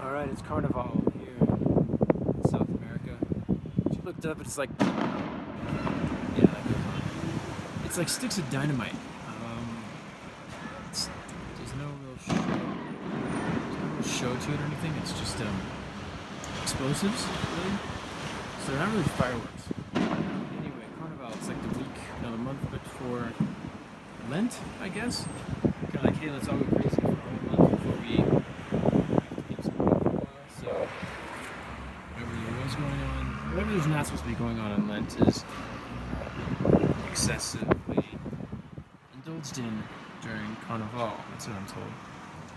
Alright, it's Carnival here in South America. If you looked up, it's like, yeah, that goes on. It's like sticks of dynamite. It's, there's no real show to it or anything. It's just explosives, really. So they're not really fireworks. Anyway, Carnival, it's like the week, the month before Lent, I guess. Kind of like, hey, let's all go crazy for a whole month before we have to keep some food for a while. So whatever there was going on, whatever there's not supposed to be going on in Lent is excessively indulged in during Carnival. That's what I'm told.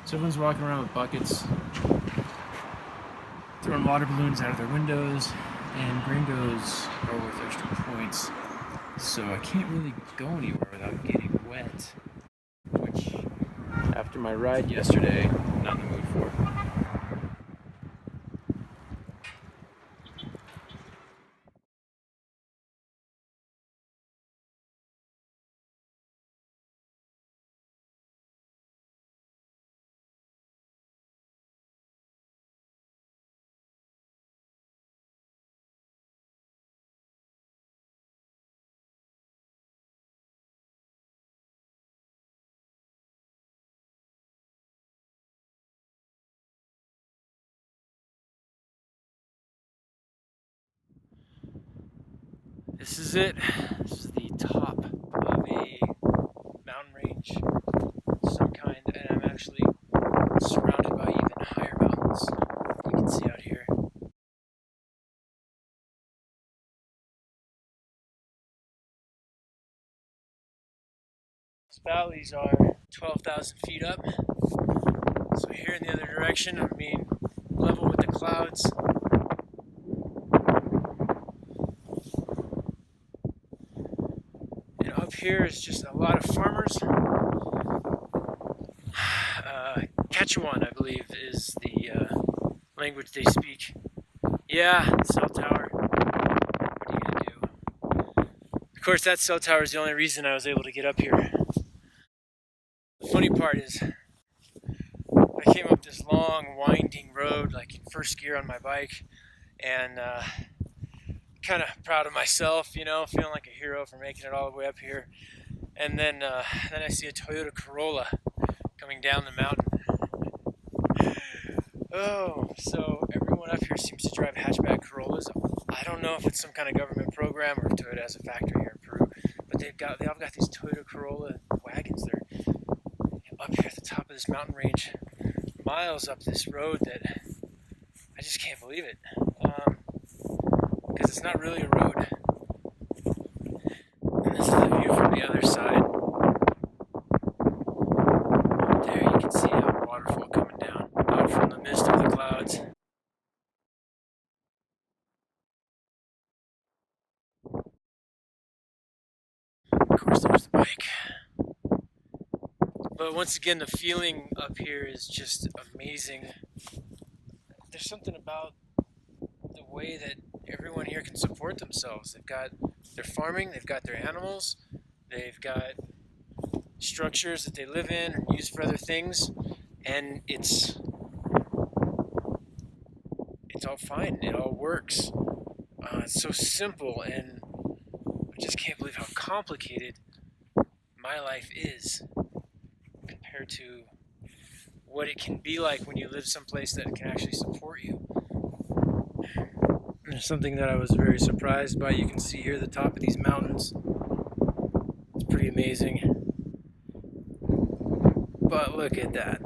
So everyone's walking around with buckets, throwing water balloons out of their windows, and gringos are worth extra points. So I can't really go anywhere without getting wet, which, after my ride yesterday, I'm not in the mood for. This is it. This is the top of a mountain range of some kind, and I'm actually surrounded by even higher mountains. You can see out here. These valleys are 12,000 feet up. So here in the other direction, I'm being level with the clouds. And up here is just a lot of farmers. Quechuan, I believe, is the language they speak. Yeah, cell tower. What are you gonna do? Of course, that cell tower is the only reason I was able to get up here. The funny part is, I came up this long, winding road, like in first gear on my bike, and kind of proud of myself, you know, feeling like a hero for making it all the way up here. And then I see a Toyota Corolla coming down the mountain. Oh, so everyone up here seems to drive hatchback Corollas. I don't know if it's some kind of government program or if Toyota has a factory here in Peru, but they all got these Toyota Corolla wagons. They're up here at the top of this mountain range, miles up this road that I just can't believe it, because it's not really a road. And this is the view from the other side. There you can see a waterfall coming down out from the midst of the clouds. Of course, there's the bike. But once again, the feeling up here is just amazing. There's something about the way that everyone here can support themselves. They've got their farming, they've got their animals, they've got structures that they live in or use for other things, and it's all fine. It all works. It's so simple, and I just can't believe how complicated my life is compared to what it can be like when you live someplace that can actually support you. There's something that I was very surprised by. You can see here the top of these mountains. It's pretty amazing. But look at that.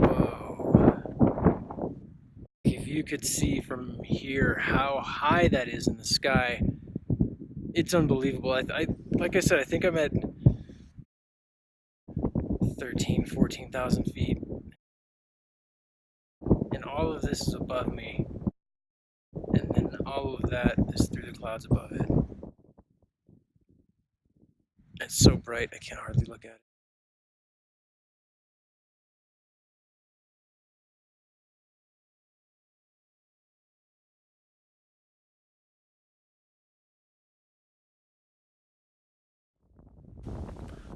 Whoa. If you could see from here how high that is in the sky, it's unbelievable. Like I said, I think I'm at 14,000 feet. And all of this is above me. And then all of that is through the clouds above it. It's so bright, I can't hardly look at it.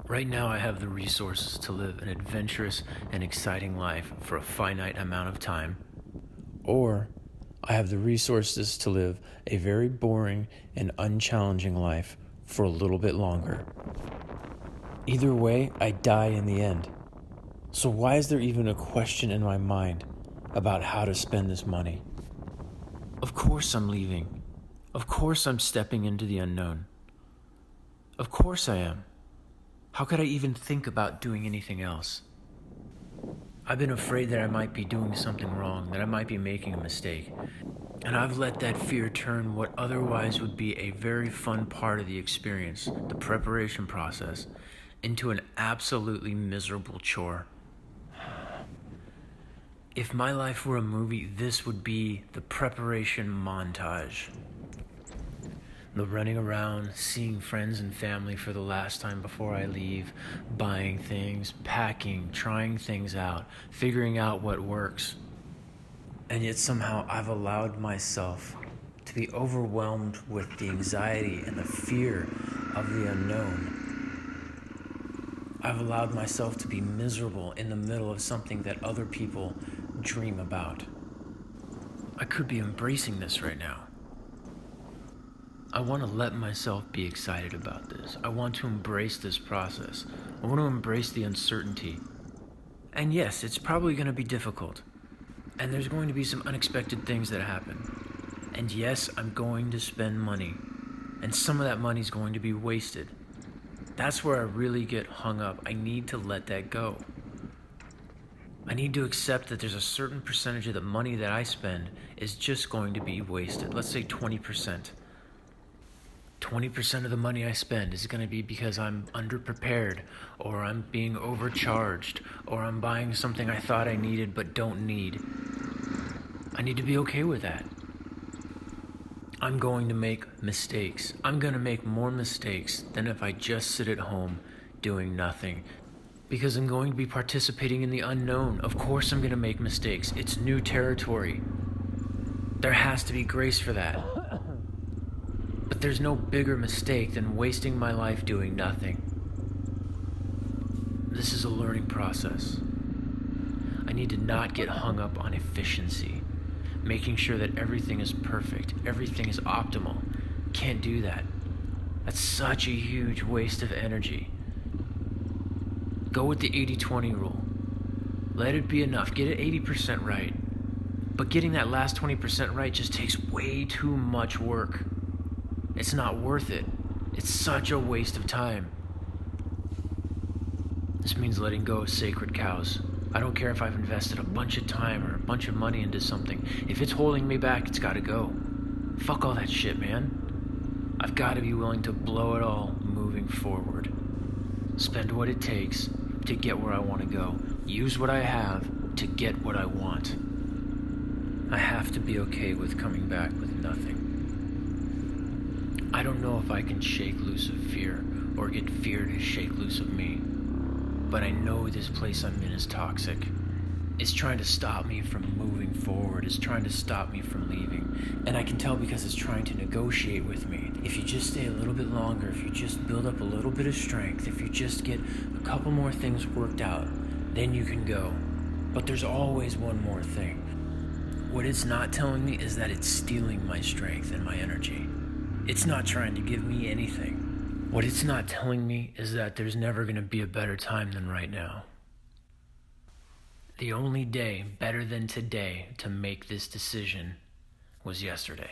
Right now I have the resources to live an adventurous and exciting life for a finite amount of time. Or I have the resources to live a very boring and unchallenging life for a little bit longer. Either way, I die in the end. So why is there even a question in my mind about how to spend this money? Of course I'm leaving. Of course I'm stepping into the unknown. Of course I am. How could I even think about doing anything else? I've been afraid that I might be doing something wrong, that I might be making a mistake. And I've let that fear turn what otherwise would be a very fun part of the experience, the preparation process, into an absolutely miserable chore. If my life were a movie, this would be the preparation montage. The running around, seeing friends and family for the last time before I leave, buying things, packing, trying things out, figuring out what works. And yet somehow I've allowed myself to be overwhelmed with the anxiety and the fear of the unknown. I've allowed myself to be miserable in the middle of something that other people dream about. I could be embracing this right now. I want to let myself be excited about this. I want to embrace this process. I want to embrace the uncertainty. And yes, it's probably going to be difficult. And there's going to be some unexpected things that happen. And yes, I'm going to spend money. And some of that money is going to be wasted. That's where I really get hung up. I need to let that go. I need to accept that there's a certain percentage of the money that I spend is just going to be wasted. Let's say 20%. 20% of the money I spend is going to be because I'm underprepared, or I'm being overcharged, or I'm buying something I thought I needed but don't need. I need to be okay with that. I'm going to make mistakes. I'm going to make more mistakes than if I just sit at home doing nothing. Because I'm going to be participating in the unknown. Of course I'm going to make mistakes. It's new territory. There has to be grace for that. But there's no bigger mistake than wasting my life doing nothing. This is a learning process. I need to not get hung up on efficiency, making sure that everything is perfect, everything is optimal. Can't do that. That's such a huge waste of energy. Go with the 80-20 rule. Let it be enough. Get it 80% right. But getting that last 20% right just takes way too much work. It's not worth it. It's such a waste of time. This means letting go of sacred cows. I don't care if I've invested a bunch of time or a bunch of money into something. If it's holding me back, it's gotta go. Fuck all that shit, man. I've gotta be willing to blow it all moving forward. Spend what it takes to get where I want to go. Use what I have to get what I want. I have to be okay with coming back with nothing. I don't know if I can shake loose of fear or get fear to shake loose of me. But I know this place I'm in is toxic. It's trying to stop me from moving forward. It's trying to stop me from leaving. And I can tell because it's trying to negotiate with me. If you just stay a little bit longer, if you just build up a little bit of strength, if you just get a couple more things worked out, then you can go. But there's always one more thing. What it's not telling me is that it's stealing my strength and my energy. It's not trying to give me anything. What it's not telling me is that there's never going to be a better time than right now. The only day better than today to make this decision was yesterday.